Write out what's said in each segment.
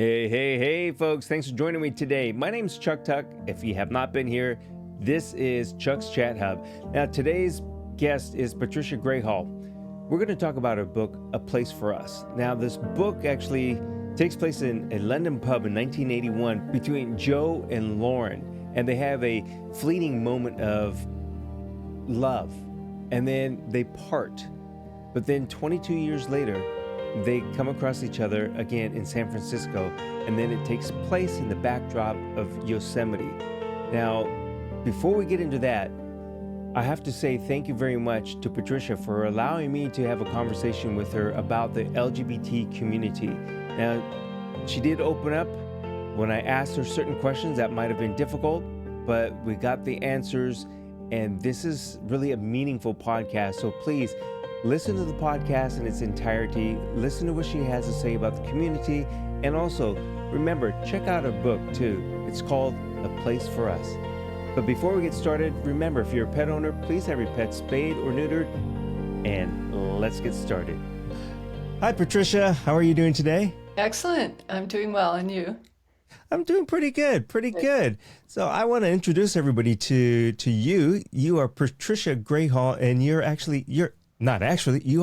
Hey, hey, hey, folks. Thanks for joining me today. My name's Chuck Tuck. If you have not been here, this is Chuck's Chat Hub. Now, today's guest is Patricia Grayhall. We're going to talk about her book, A Place for Us. Now, this book actually takes place in a London pub in 1981 between Joe and Lauren, and they have a fleeting moment of love, and then they part. But then 22 years later, they come across each other again in San Francisco, and then it takes place in the backdrop of Yosemite. Now, before we get into that, I have to say thank you very much to Patricia for allowing me to have a conversation with her about the LGBT community. Now, she did open up when I asked her certain questions that might have been difficult, but we got the answers, and this is really a meaningful podcast. So please, listen to the podcast in its entirety, listen to what she has to say about the community, and also, remember, check out her book too. It's called A Place for Us. But before we get started, remember, if you're a pet owner, please have your pet spayed or neutered, and let's get started. Hi, Patricia. How are you doing today? Excellent. I'm doing well, and you? I'm doing pretty good. So I want to introduce everybody to you. You are Patricia Grayhall, and you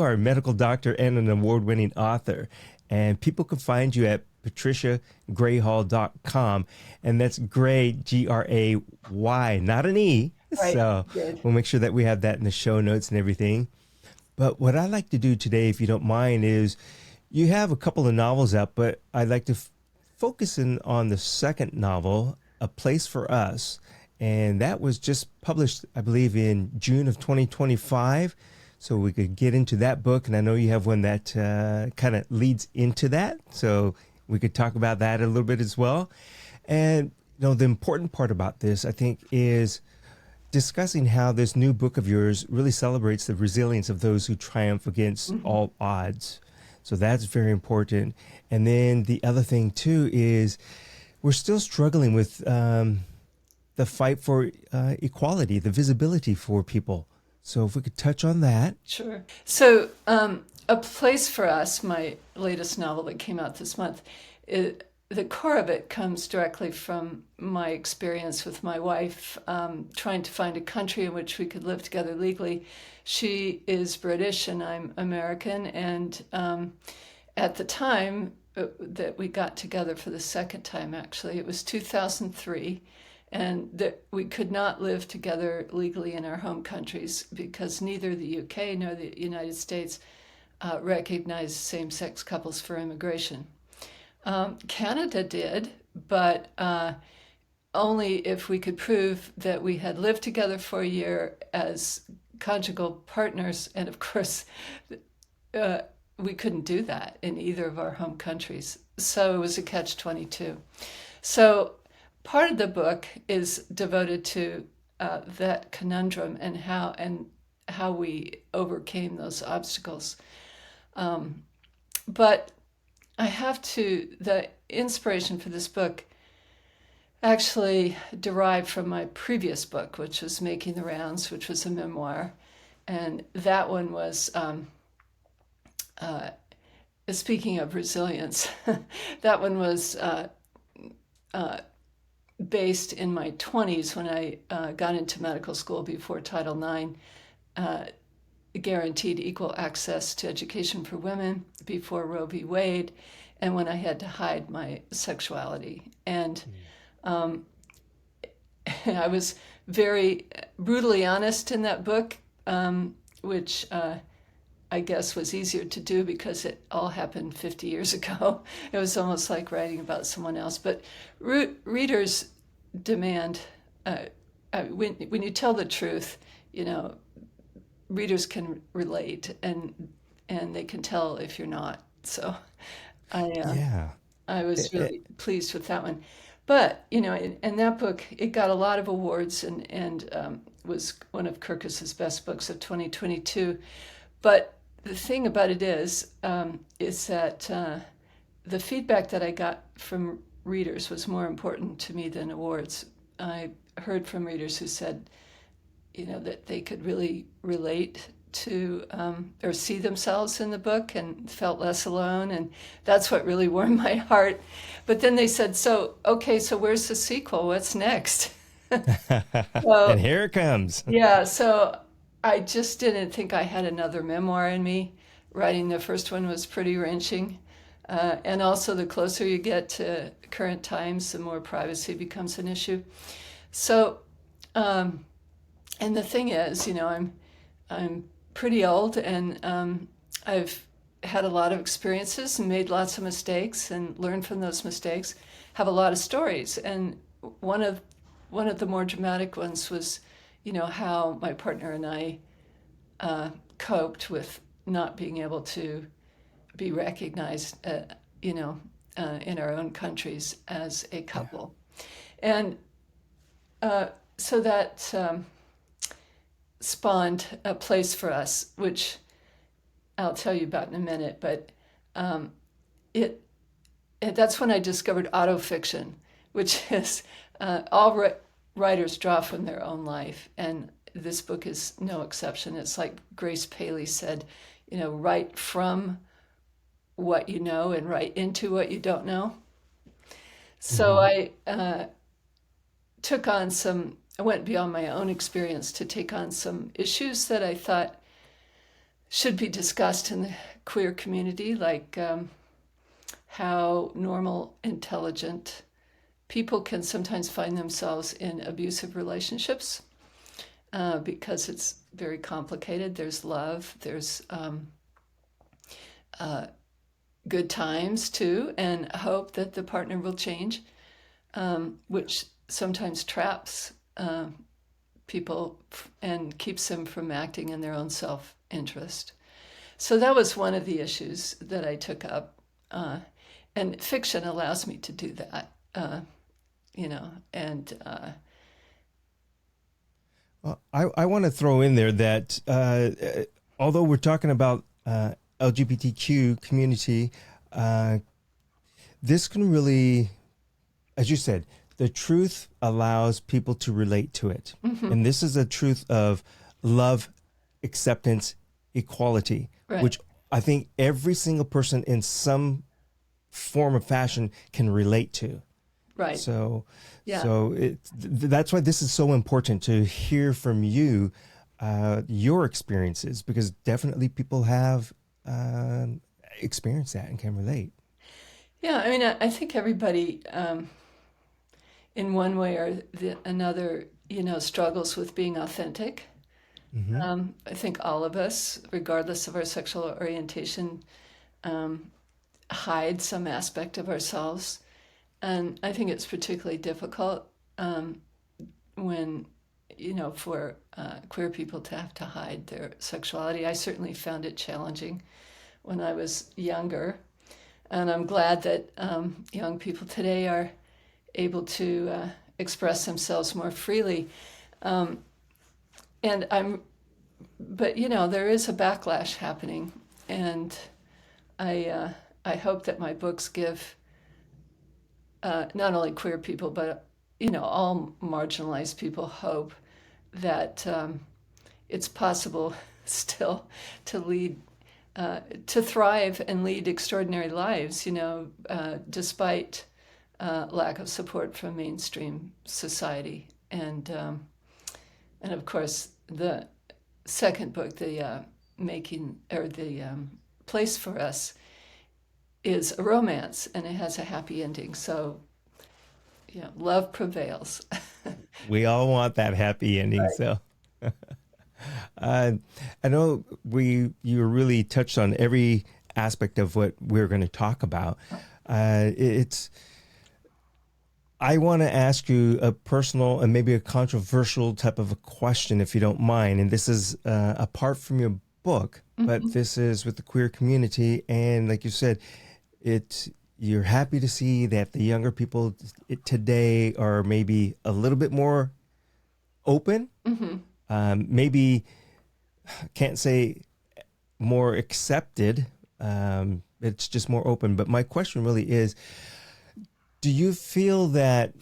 are a medical doctor and an award-winning author. And people can find you at patriciagrayhall.com. And that's Gray, Gray, not an E. Right. So Good. we'll make sure that we have that in the show notes and everything. But what I'd like to do today, if you don't mind, is you have a couple of novels out, but I'd like to focus in on the second novel, A Place for Us. And that was just published, I believe, in June of 2025. So we could get into that book, and I know you have one that kind of leads into that, so we could talk about that a little bit as well. And the important part about this, I think, is discussing how this new book of yours really celebrates the resilience of those who triumph against all odds. So that's very important. And then the other thing too is we're still struggling with the fight for equality, the visibility for people. So if we could touch on that. Sure. So, A Place for Us, my latest novel that came out this month, the core of it comes directly from my experience with my wife, trying to find a country in which we could live together legally. She is British and I'm American, and at the time that we got together for the second time, actually, it was 2003. And that we could not live together legally in our home countries because neither the UK nor the United States recognized same-sex couples for immigration. Canada did, but only if we could prove that we had lived together for a year as conjugal partners. And of course, we couldn't do that in either of our home countries. So it was a catch-22. So part of the book is devoted to that conundrum and how we overcame those obstacles. But the inspiration for this book actually derived from my previous book, which was Making the Rounds, which was a memoir. And that one was, speaking of resilience, that one was based in my 20s when I got into medical school before Title IX guaranteed equal access to education for women, before Roe v. Wade, and when I had to hide my sexuality. And I was very brutally honest in that book, which I guess was easier to do because it all happened 50 years ago. It was almost like writing about someone else. But readers demand, when you tell the truth, readers can relate and they can tell if you're not. So I was really pleased with that one. But, in that book, it got a lot of awards and was one of Kirkus's best books of 2022. But the thing about it is that the feedback that I got from readers was more important to me than awards. I heard from readers who said, that they could really relate to or see themselves in the book and felt less alone, and that's what really warmed my heart. But then they said, so okay, so where's the sequel, what's next? And Well, here it comes. yeah, so I just didn't think I had another memoir in me. Writing the first one was pretty wrenching, and also the closer you get to current times, the more privacy becomes an issue. So and the thing is, I'm pretty old, and I've had a lot of experiences and made lots of mistakes and learned from those mistakes. Have a lot of stories, and one of the more dramatic ones was, how my partner and I coped with not being able to be recognized, in our own countries as a couple, and so that spawned a place for us, which I'll tell you about in a minute. But it that's when I discovered autofiction, which is all writers draw from their own life, and this book is no exception. It's like Grace Paley said, write from what you know and write into what you don't know. So I I went beyond my own experience to take on some issues that I thought should be discussed in the queer community, like how normal, intelligent people can sometimes find themselves in abusive relationships because it's very complicated. There's love, there's good times too, and hope that the partner will change, which sometimes traps people and keeps them from acting in their own self-interest. So that was one of the issues that I took up, and fiction allows me to do that, and Well, I want to throw in there that although we're talking about LGBTQ community, this can really, as you said, the truth allows people to relate to it. And this is a truth of love, acceptance, equality, right. which I think every single person in some form or fashion can relate to. Right. So, Yeah. that's why this is so important to hear from you, your experiences, because definitely people have experienced that and can relate. Yeah, I mean, I think everybody, in one way or another, struggles with being authentic. Hmm. I think all of us, regardless of our sexual orientation, hide some aspect of ourselves. And I think it's particularly difficult when, for queer people to have to hide their sexuality. I certainly found it challenging when I was younger. And I'm glad that young people today are able to express themselves more freely. And but there is a backlash happening, and I hope that my books give not only queer people but all marginalized people hope that it's possible still to lead. To thrive and lead extraordinary lives, despite lack of support from mainstream society, and of course the second book, the Place for Us, is a romance, and it has a happy ending. So, love prevails. We all want that happy ending. Right. So. I know you really touched on every aspect of what we're going to talk about. I want to ask you a personal and maybe a controversial type of a question, if you don't mind. And this is apart from your book, but this is with the queer community. And like you said, you're happy to see that the younger people today are maybe a little bit more open. Maybe can't say more accepted. It's just more open. But my question really is, do you feel that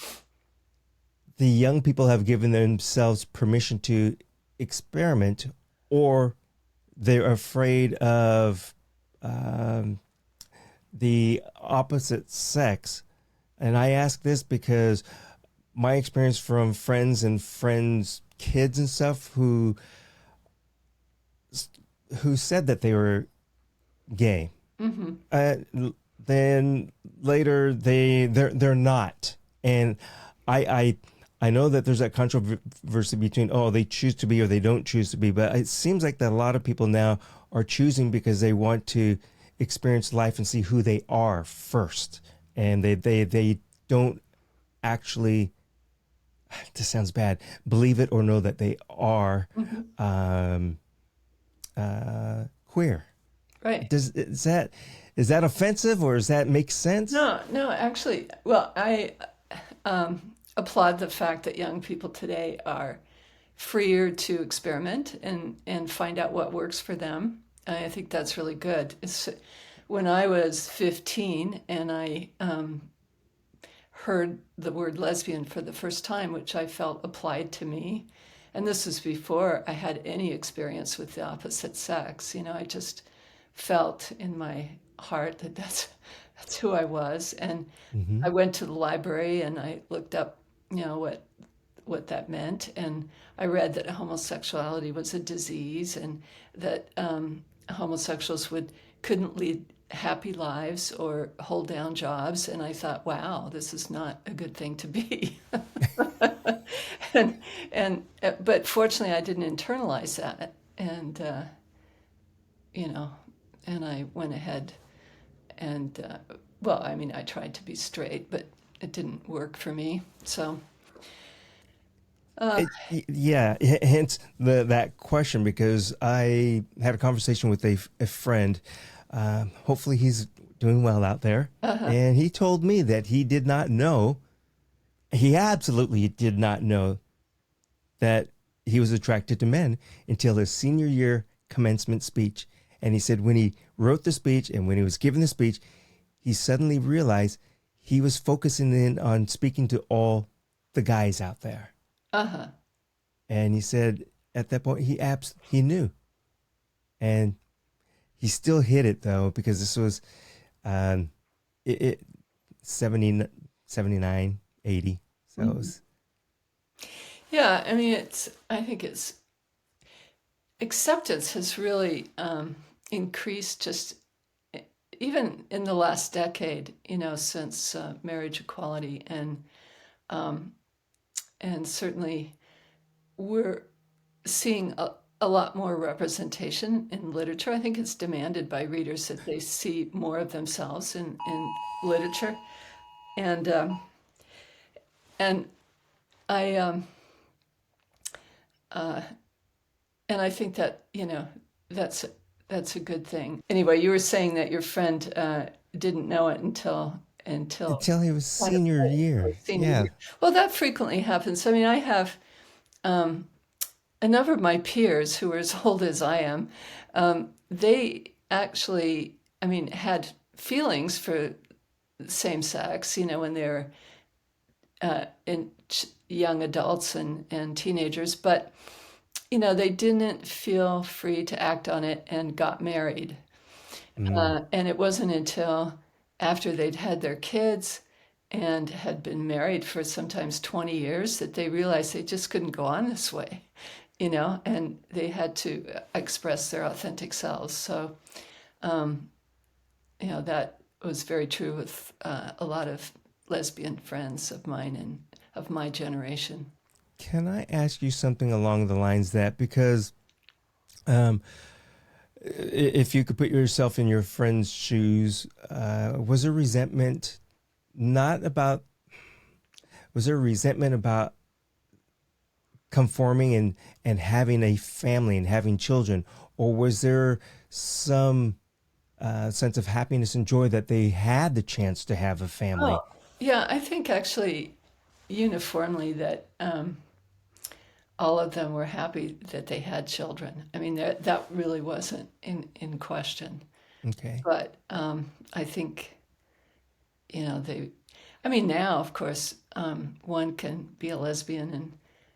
the young people have given themselves permission to experiment, or they're afraid of um, the opposite sex. And I ask this because my experience from friends and friends' kids and stuff who said that they were gay. Mm-hmm. Then later they're not, and I know that there's that controversy between, oh, they choose to be or they don't choose to be, but it seems like that a lot of people now are choosing because they want to experience life and see who they are first, and they don't actually, this sounds bad, believe it or know that they are Mm-hmm. um, queer. Right. Is that offensive or does that make sense? No, no, actually, well, I applaud the fact that young people today are freer to experiment and find out what works for them. I think that's really good. When I was 15 and I heard the word lesbian for the first time, which I felt applied to me, and this was before I had any experience with the opposite sex. I just felt in my heart that that's who I was, and Mm-hmm. I went to the library and I looked up, what that meant, and I read that homosexuality was a disease, and that homosexuals couldn't lead happy lives or hold down jobs, and I thought, wow, this is not a good thing to be. But fortunately, I didn't internalize that, and you know, and I went ahead and well, I mean, I tried to be straight, but it didn't work for me. So, Yeah, hence that question, because I had a conversation with a friend. Hopefully, he's doing well out there, and he told me that he did not know. He absolutely did not know that he was attracted to men until his senior year commencement speech. And he said when he wrote the speech and when he was giving the speech, he suddenly realized he was focusing in on speaking to all the guys out there. uh-huh. And he said at that point he knew, and he still hit it though, because this was um, it 70, 79, 80. So it Mhm. was, Yeah, I mean, I think acceptance has really increased just even in the last decade, since marriage equality, um, and certainly we're seeing a lot more representation in literature. I think it's demanded by readers that they see more of themselves in literature, and and I uh, and I think that that's that's a good thing. Anyway, you were saying that your friend didn't know it until until he was kind of senior year. senior Yeah. year. Well, that frequently happens. I mean, I have um, a number of my peers who are as old as I am. They actually, I mean, had feelings for same sex, when they're in young adults and teenagers, but they didn't feel free to act on it and got married. Mm. And it wasn't until after they'd had their kids and had been married for sometimes 20 years that they realized they just couldn't go on this way, and they had to express their authentic selves. So, that was very true with a lot of lesbian friends of mine and of my generation. Can I ask you something along the lines that, because um, if you could put yourself in your friend's shoes, was there resentment not about, was there resentment about conforming and having a family and having children, or was there some sense of happiness and joy that they had the chance to have a Oh, family? yeah, I think actually uniformly that all of them were happy that they had children. I mean, that really wasn't in question. Okay. But I think, they, I mean, now, of course, one can be a lesbian and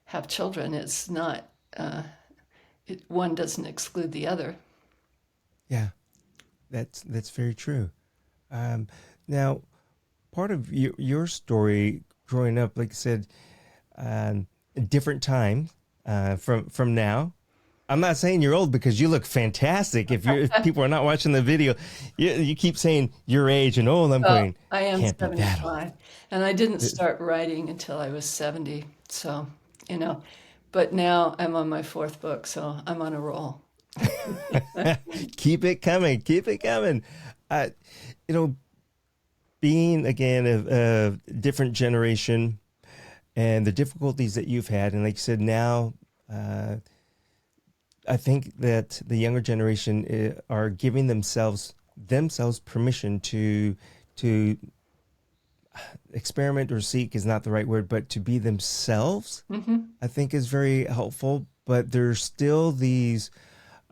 have children. It's not, one doesn't exclude the other. Yeah, that's very true. Um, Now, part of your story growing up, like I said, a different time from now. I'm not saying you're old because you look fantastic. If people are not watching the video, you keep saying your age and old. I'm Well, going, I am can't be that 75, and I didn't old. start writing until I was 70. So, you know, but now I'm on my fourth book, so I'm on a roll. Keep it coming. Keep it coming. Uh, you know, being again a different generation and the difficulties that you've had, and like you said, now uh, I think that the younger generation are giving themselves permission to experiment or seek is not the right word, but to be themselves. Hmm. I think is very helpful. But there's still these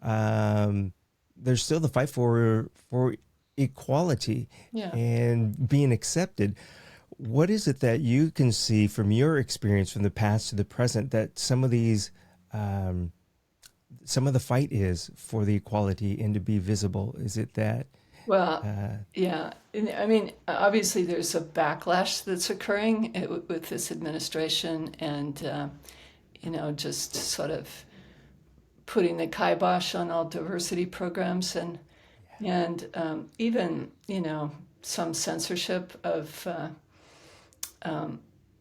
there's still the fight for equality Yeah. and being accepted. What is it that you can see from your experience from the past to the present that um, some of the fight is for the equality and to be visible? Is it that? Well, Uh, yeah. I mean, obviously, there's a backlash that's occurring with this administration, and just sort of putting the kibosh on all diversity programs, and even some censorship of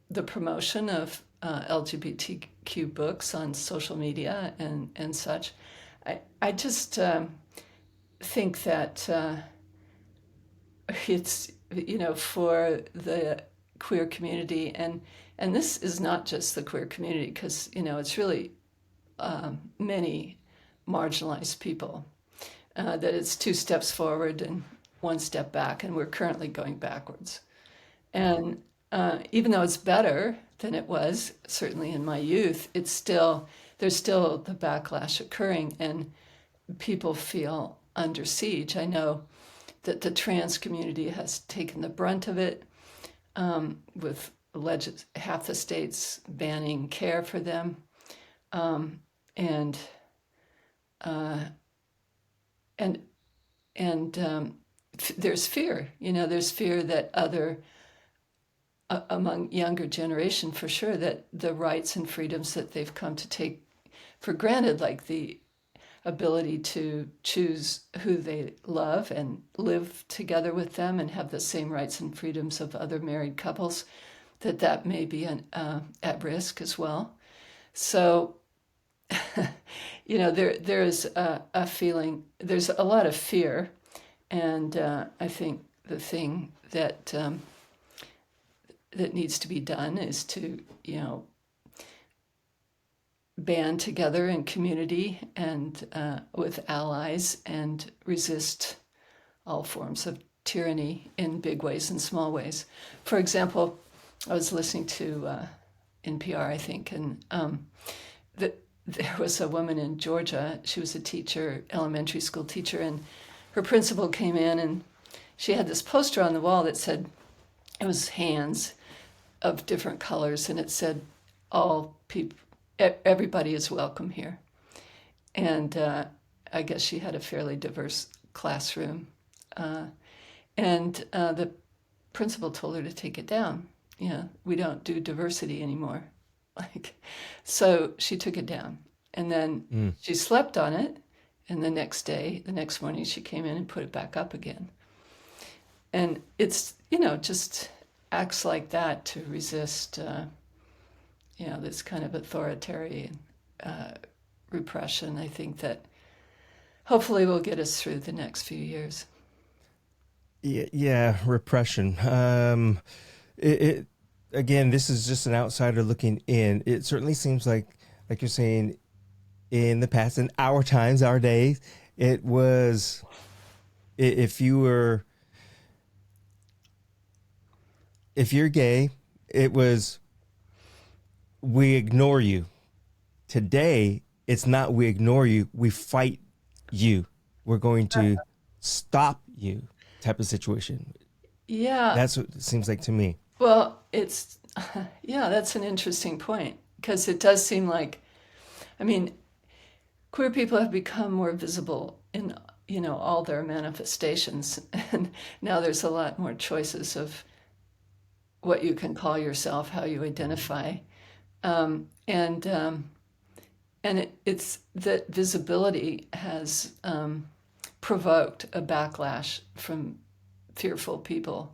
the promotion of LGBTQ books on social media and such. I just think that it's for the queer community, and this is not just the queer community, because it's really many marginalized people, that it's two steps forward and one step back, and we're currently going backwards. And even though it's better than it was, certainly in my youth, there's still the backlash occurring, and people feel under siege. I know that the trans community has taken the brunt of it, with half the states banning care for them, and uh, and and there's fear. There's fear that among younger generation, for sure, that the rights and freedoms that they've come to take for granted, like the ability to choose who they love and live together with them and have the same rights and freedoms of other married couples, that may be at risk as well. So, there's a feeling, there's a lot of fear, and I think the thing that needs to be done is to band together in community and with allies, and resist all forms of tyranny in big ways and small ways. For example, I was listening to NPR, I think, and there was a woman in Georgia. She was a teacher, elementary school teacher, and her principal came in, and she had this poster on the wall that said, it was hands of different colors, and it said, all people, everybody is welcome here. And I guess she had a fairly diverse classroom. And the principal told her to take it down. We don't do diversity anymore. So she took it down. And then she slept on it. And the next morning, she came in and put it back up again. And it's, just acts like that to resist, this kind of authoritarian repression. I think that hopefully will get us through the next few years. yeah, repression. It again, this is just an outsider looking in. It certainly seems like you're saying, in the past, in our times, our days, it was if you're gay, it was we ignore you. Today, it's not we ignore you, we fight you. We're going to stop you type of situation. Yeah. That's what it seems like to me. Well, yeah, that's an interesting point, because it does seem like, I mean, queer people have become more visible in all their manifestations. And now there's a lot more choices of what you can call yourself, how you identify. And it's that visibility has provoked a backlash from fearful people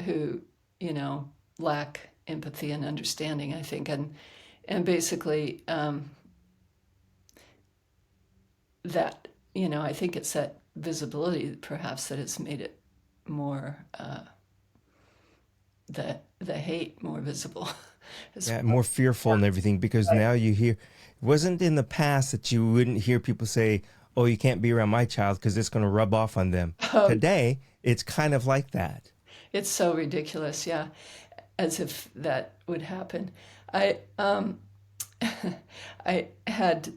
who, lack empathy and understanding, I think. And basically, that, I think it's that visibility perhaps that has made it more, the hate more visible. Yeah, more fearful and everything, because now you hear, it wasn't in the past that you wouldn't hear people say, oh, you can't be around my child because it's going to rub off on them. Today, it's kind of like that. It's so ridiculous, yeah, as if that would happen. I I had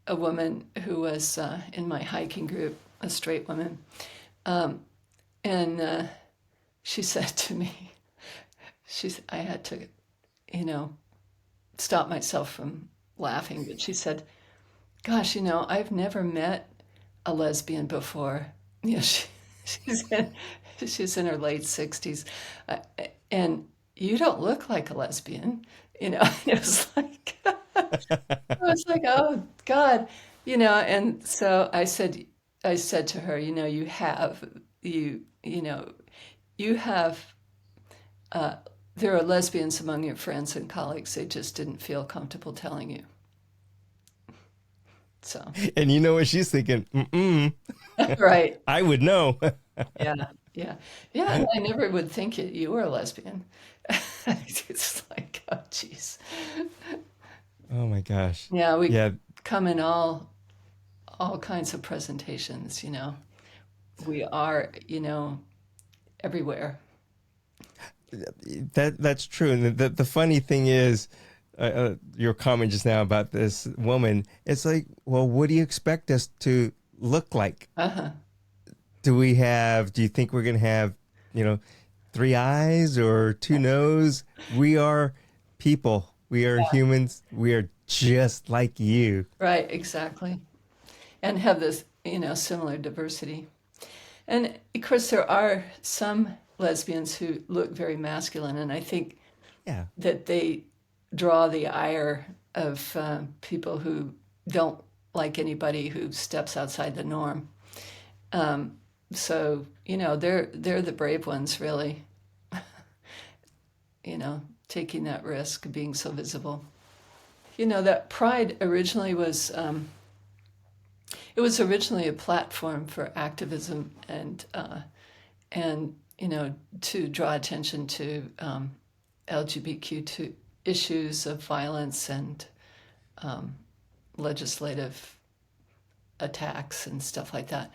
a woman who was in my hiking group, a straight woman, and she said to me, I had to, stop myself from laughing, but she said, gosh, I've never met a lesbian before. She's she's in her late 60s, and you don't look like a lesbian. It was like, I was like, oh God, And so I said to her, you have. There are lesbians among your friends and colleagues. They just didn't feel comfortable telling you. So. And you know what she's thinking? Mm-mm. Right. I would know. Yeah. I never would think you were a lesbian. It's like, oh, geez. Oh my gosh. Yeah, we Yeah. come in all kinds of presentations. We are, everywhere. That's true. And the funny thing is, your comment just now about this woman, it's like, well, what do you expect us to look like? Uh-huh. Do you think we're going to have, 3 eyes or 2 nose? We are people. We are humans. We are just like you. Right, exactly. And have this, similar diversity. And of course, there are some lesbians who look very masculine, and I think that they draw the ire of people who don't like anybody who steps outside the norm. So they're the brave ones, really. Taking that risk, being so visible. That Pride originally was. It was originally a platform for activism and to draw attention to LGBTQ issues of violence and legislative attacks and stuff like that.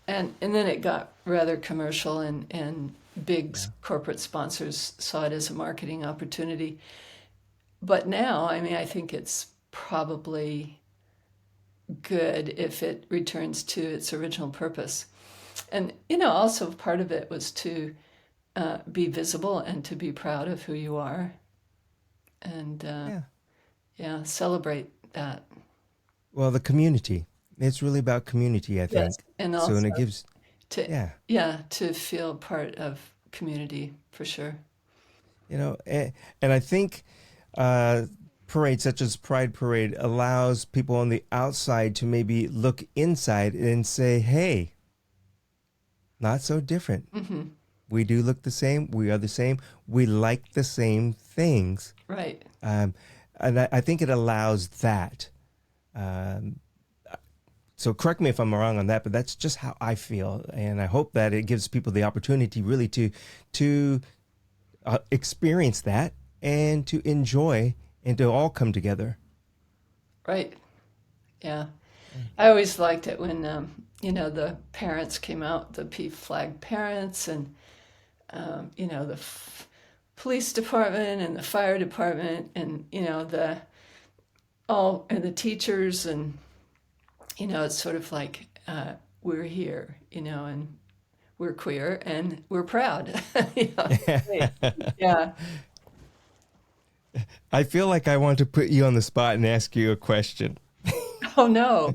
And then it got rather commercial, and big corporate sponsors saw it as a marketing opportunity. But now, I think it's probably good if it returns to its original purpose. And, also part of it was to be visible and to be proud of who you are and, celebrate that. Well, the community. It's really about community, I think. Yes. And also and it gives, to feel part of community, for sure. And I think parades such as Pride Parade allows people on the outside to maybe look inside and say, hey, not so different. Mm-hmm. We do look the same. We are the same. We like the same things. Right. And I think it allows that. So correct me if I'm wrong on that, but that's just how I feel. And I hope that it gives people the opportunity really to experience that and to enjoy and to all come together. Right. Yeah. I always liked it when, the parents came out, the P-flag parents, and, the police department and the fire department and, and the teachers, and, it's sort of like, we're here, and we're queer and we're proud. Yeah. I feel like I want to put you on the spot and ask you a question. Oh, no.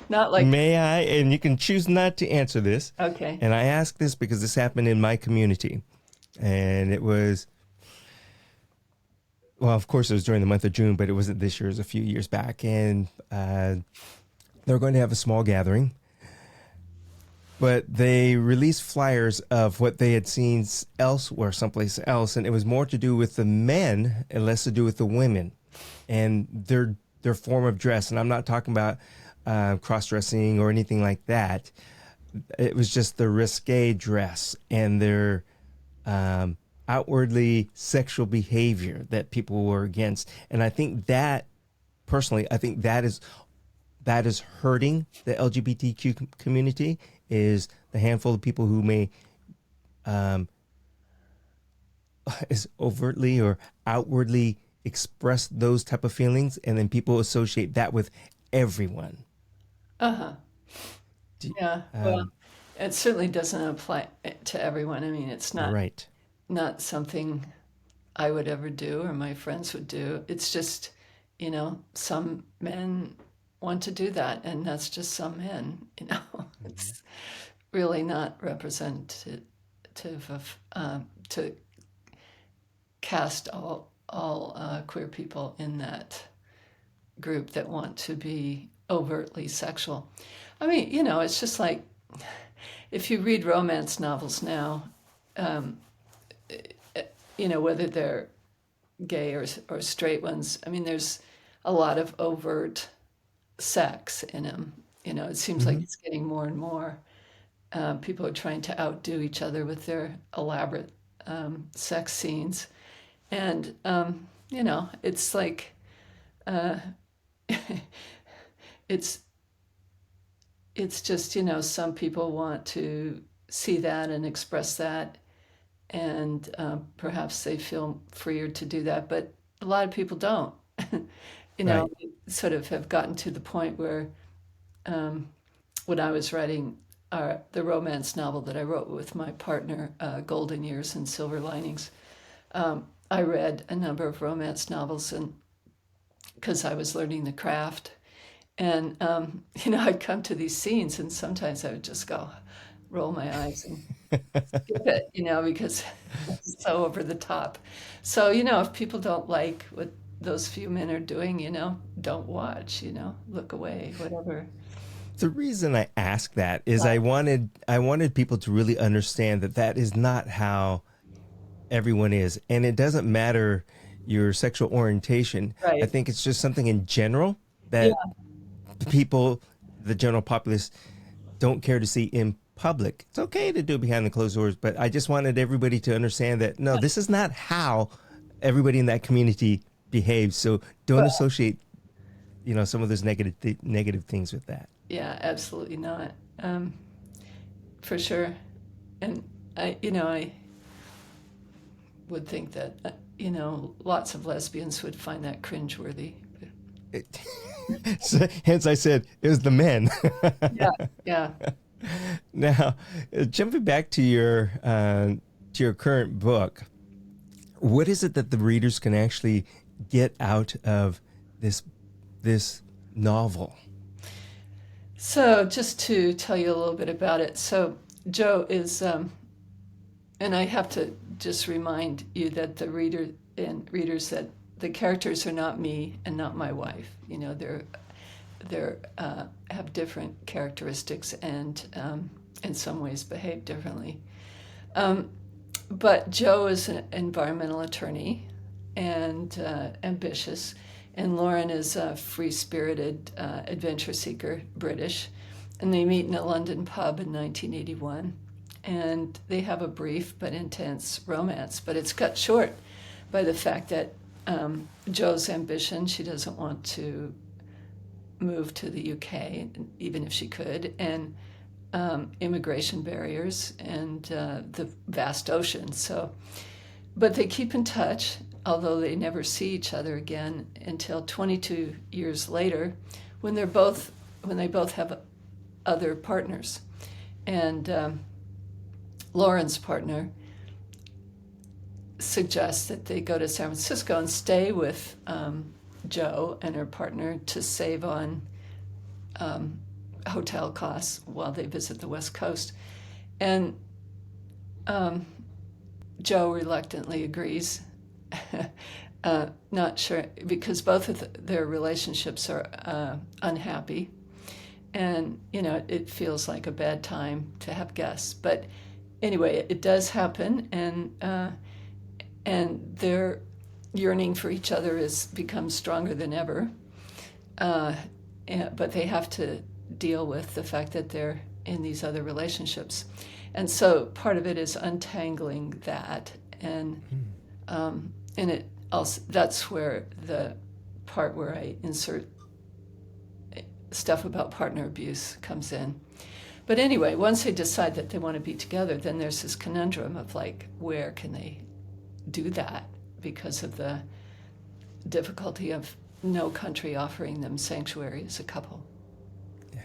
Not like, May I? And you can choose not to answer this. okay. And I ask this because this happened in my community. And it was, well, of course, it was during the month of June, but it wasn't this year. It was a few years back. And they were going to have a small gathering. But they released flyers of what they had seen elsewhere, someplace else. And it was more to do with the men and less to do with the women and their form of dress. And I'm not talking about cross-dressing or anything like that. It was just the risque dress and their outwardly sexual behavior that people were against. And I think that, personally, I think that is hurting the LGBTQ community, is the handful of people who may is overtly or outwardly express those type of feelings, and then people associate that with everyone. Uh-huh. Yeah. Well, it certainly doesn't apply to everyone. I mean, it's Right. not something I would ever do or my friends would do. It's just, some men want to do that, and that's just some men, It's really not representative of to cast all queer people in that group that want to be overtly sexual. I mean, it's just like if you read romance novels now, whether they're gay or straight ones, I mean, there's a lot of overt sex in them. It seems like it's getting more and more. People are trying to outdo each other with their elaborate sex scenes. And, it's like, it's just, some people want to see that and express that. And perhaps they feel freer to do that. But a lot of people don't. Right. Sort of have gotten to the point where when I was writing the romance novel that I wrote with my partner, Golden Years and Silver Linings, I read a number of romance novels, and because I was learning the craft, and I'd come to these scenes, and sometimes I would just go, roll my eyes and skip it, because it's so over the top. So if people don't like what those few men are doing, don't watch, look away, whatever. The reason I asked that is I wanted people to really understand that that is not how everyone is, and it doesn't matter your sexual orientation. I Right. think it's just something in general Yeah. that people, the general populace, don't care to see in public. It's okay to do it behind the closed doors, but I just wanted everybody to understand that no, this is not how everybody in that community behaves. So don't Well, associate, some of those negative things with that. yeah, absolutely not. For sure. And I would think that, lots of lesbians would find that cringeworthy. So, hence I said it was the men. Yeah, yeah. Now, jumping back to your current book, what is it that the readers can actually get out of this novel? So just to tell you a little bit about it. So Joe is, and I have to just remind you that the readers that the characters are not me and not my wife. They're have different characteristics and in some ways behave differently. But Joe is an environmental attorney and ambitious, and Lauren is a free-spirited adventure seeker, British, and they meet in a London pub in 1981, and they have a brief but intense romance, but it's cut short by the fact that Joe's ambition, she doesn't want to move to the UK, even if she could, and immigration barriers and the vast ocean. So, but they keep in touch, although they never see each other again until 22 years later, when they both have other partners, and Lauren's partner suggests that they go to San Francisco and stay with Joe and her partner to save on hotel costs while they visit the West Coast. And Joe reluctantly agrees. Not sure, because both of their relationships are unhappy. And, it feels like a bad time to have guests. But anyway, it does happen. And their yearning for each other becomes stronger than ever. But they have to deal with the fact that they're in these other relationships. And so part of it is untangling that. And it also, that's where the part where I insert stuff about partner abuse comes in. But anyway, once they decide that they want to be together, then there's this conundrum of like, where can they do that because of the difficulty of no country offering them sanctuary as a couple. Yeah.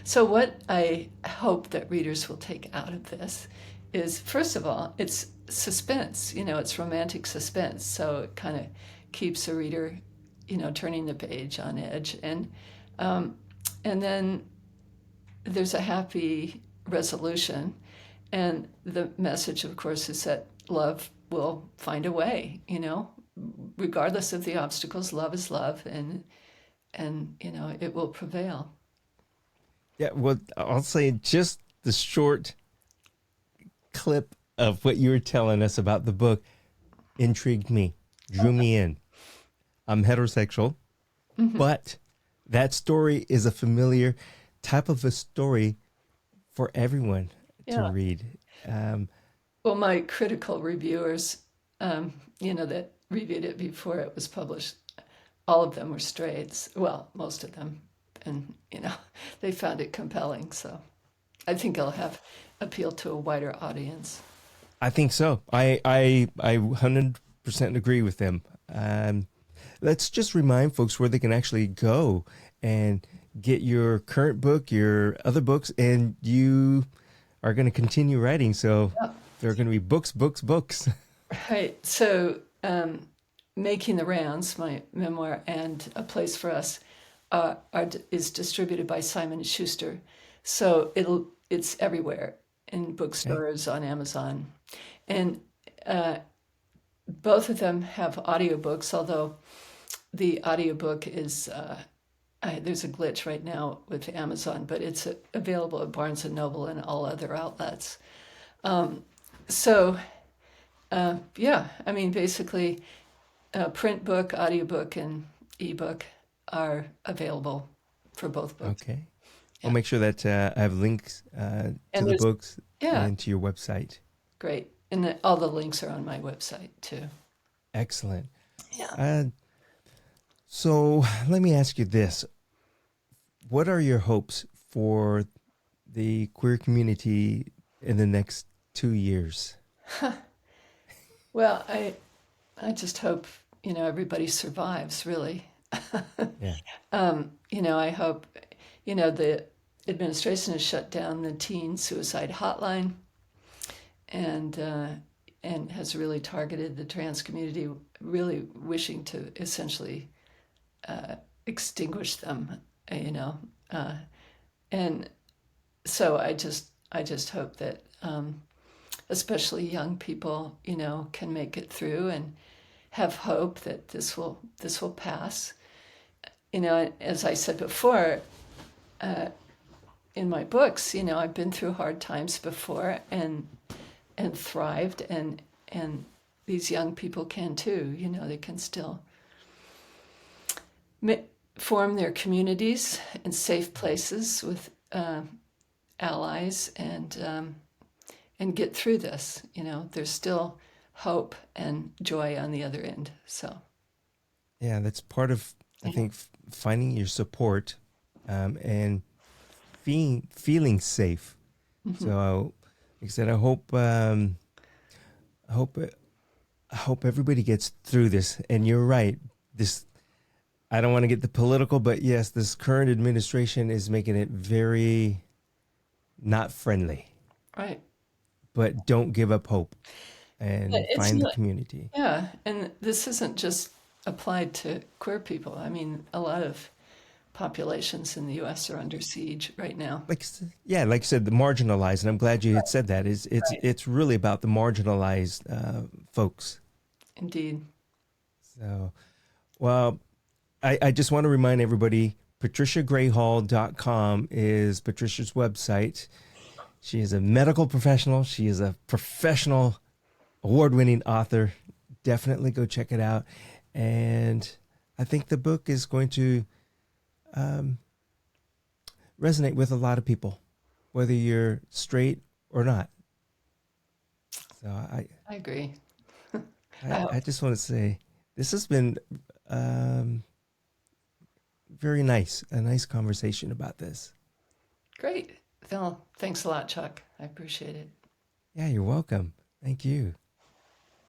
So what I hope that readers will take out of this is, first of all, it's suspense. It's romantic suspense. So it kind of keeps the reader, turning the page on edge. And then there's a happy resolution. And the message, of course, is that love will find a way, regardless of the obstacles. Love is love, and it will prevail. Yeah, well, I'll say just the short clip of what you were telling us about the book intrigued me, drew me in. I'm heterosexual, but that story is a familiar type of a story for everyone to read. Well, my critical reviewers, that reviewed it before it was published, all of them were straights. Well, most of them. And, they found it compelling. So I think it'll have appeal to a wider audience. I think so. I 100% agree with them. Let's just remind folks where they can actually go and get your current book, your other books, and you are going to continue writing. So there are going to be books. Right. So Making the Rounds, my memoir, and A Place for Us is distributed by Simon & Schuster. So it's everywhere, in bookstores, on Amazon. And both of them have audiobooks, although the audiobook is, there's a glitch right now with Amazon, but it's available at Barnes & Noble and all other outlets. Basically, print book, audiobook, and ebook are available for both books. Okay. I'll make sure that I have links to the books and to your website. Great. And all the links are on my website, too. Excellent. Yeah. So let me ask you this. What are your hopes for the queer community in the next 2 years? Well, I just hope, everybody survives, really. Yeah. I hope, the administration has shut down the teen suicide hotline and has really targeted the trans community, really wishing to essentially extinguish them, and so I just hope that especially young people, can make it through and have hope that this will pass. As I said before, in my books, I've been through hard times before and thrived, and these young people can too. They can still form their communities in safe places with allies and get through this. There's still hope and joy on the other end. So, yeah, that's part of, I think, finding your support and feeling safe. Mm-hmm. So, like I said, I hope everybody gets through this. And you're right. I don't want to get the political, but yes, this current administration is making it very not friendly. Right. But don't give up hope and find the community. Yeah, and this isn't just applied to queer people. I mean, a lot of populations in the U.S. are under siege right now. Like you said, the marginalized, and I'm glad you had said that. It's really about the marginalized folks. Indeed. So, well, I just want to remind everybody, patriciagrayhall.com is Patricia's website. She is a medical professional. She is a professional, award-winning author. Definitely go check it out. And I think the book is going to resonate with a lot of people, whether you're straight or not. So I agree. I just want to say this has been very nice, a nice conversation about this. Great. Phil, thanks a lot, Chuck. I appreciate it. Yeah, you're welcome. Thank you.